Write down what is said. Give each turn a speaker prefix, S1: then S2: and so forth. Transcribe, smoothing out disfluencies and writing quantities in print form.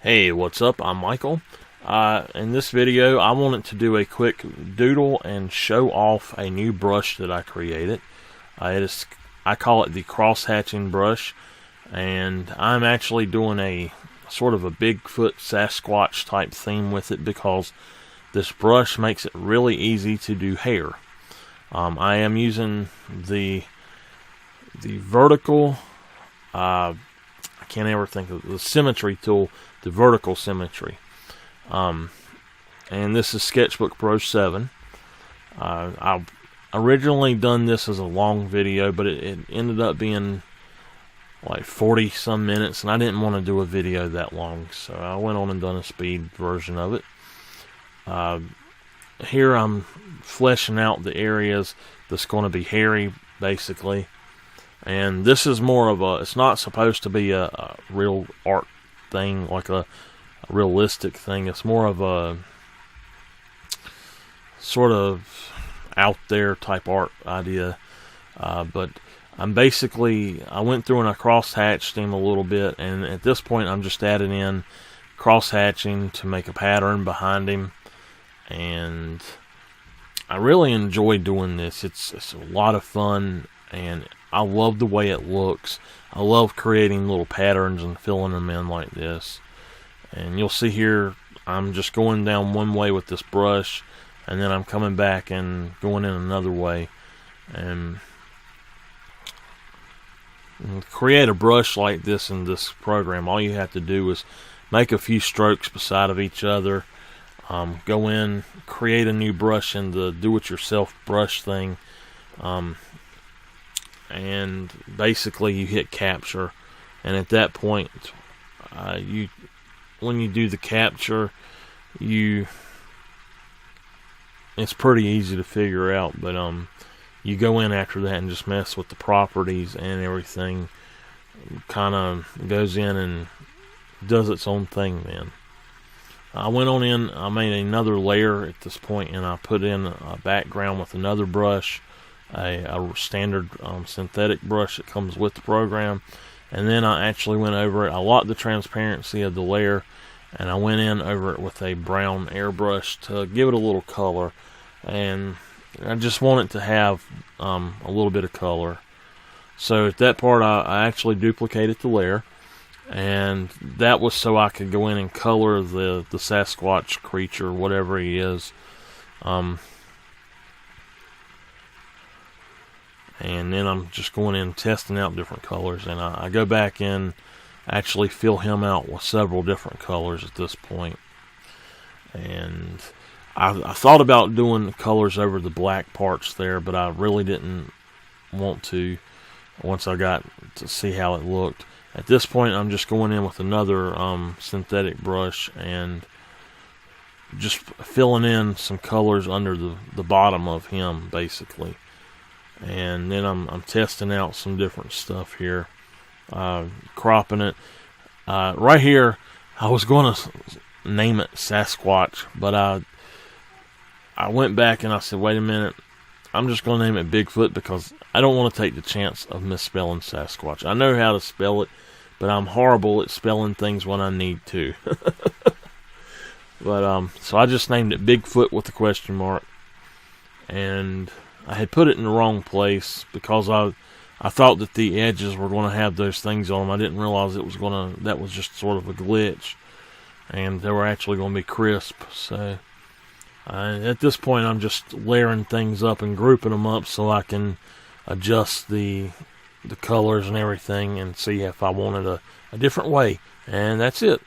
S1: Hey, what's up? I'm Michael. In this video, I wanted to do a quick doodle and show off a new brush that I created. I call it the cross-hatching brush, and I'm actually doing a sort of a Bigfoot Sasquatch type theme with it because this brush makes it really easy to do hair. I am using the vertical, I can't ever think of the symmetry tool, the vertical symmetry. And this is Sketchbook Pro 7. I originally done this as a long video, but it ended up being like 40 some minutes, and I didn't want to do a video that long, so I went on and done a speed version of it. Here I'm fleshing out the areas that's going to be hairy, basically. And this is more of a, it's not supposed to be a real art thing, like a realistic thing. It's more of a sort of out there type art idea. But I went through and I cross-hatched him a little bit, and at this point I'm just adding in cross-hatching to make a pattern behind him. And I really enjoy doing this. It's a lot of fun, and I love the way it looks. I love creating little patterns and filling them in like this. And you'll see here, I'm just going down one way with this brush, and then I'm coming back and going in another way. And create a brush like this in this program, all you have to do is make a few strokes beside of each other. Go in, create a new brush in the do-it-yourself brush thing. And basically you hit capture, and at that point when you do the capture, it's pretty easy to figure out, but you go in after that and just mess with the properties, and everything kind of goes in and does its own thing. Then I went on in, I made another layer at this point, and I put in a background with another brush, a standard synthetic brush that comes with the program. And then I actually went over it. I locked the transparency of the layer, and I went in over it with a brown airbrush to give it a little color. And I just want it to have a little bit of color. So at that part, I actually duplicated the layer, and that was so I could go in and color the Sasquatch creature, whatever he is. And then I'm just going in testing out different colors, and I go back in, actually fill him out with several different colors at this point. And I thought about doing the colors over the black parts there, but I really didn't want to once I got to see how it looked. At this point, I'm just going in with another synthetic brush and just filling in some colors under the bottom of him, basically. And then I'm testing out some different stuff here, cropping it. Right here, I was going to name it Sasquatch, but I went back and I said, wait a minute, I'm just going to name it Bigfoot because I don't want to take the chance of misspelling Sasquatch. I know how to spell it, but I'm horrible at spelling things when I need to. But so I just named it Bigfoot with a question mark, and I had put it in the wrong place because I thought that the edges were going to have those things on them. I didn't realize that was just sort of a glitch, and they were actually going to be crisp. So at this point, I'm just layering things up and grouping them up so I can adjust the colors and everything and see if I wanted a different way. And that's it.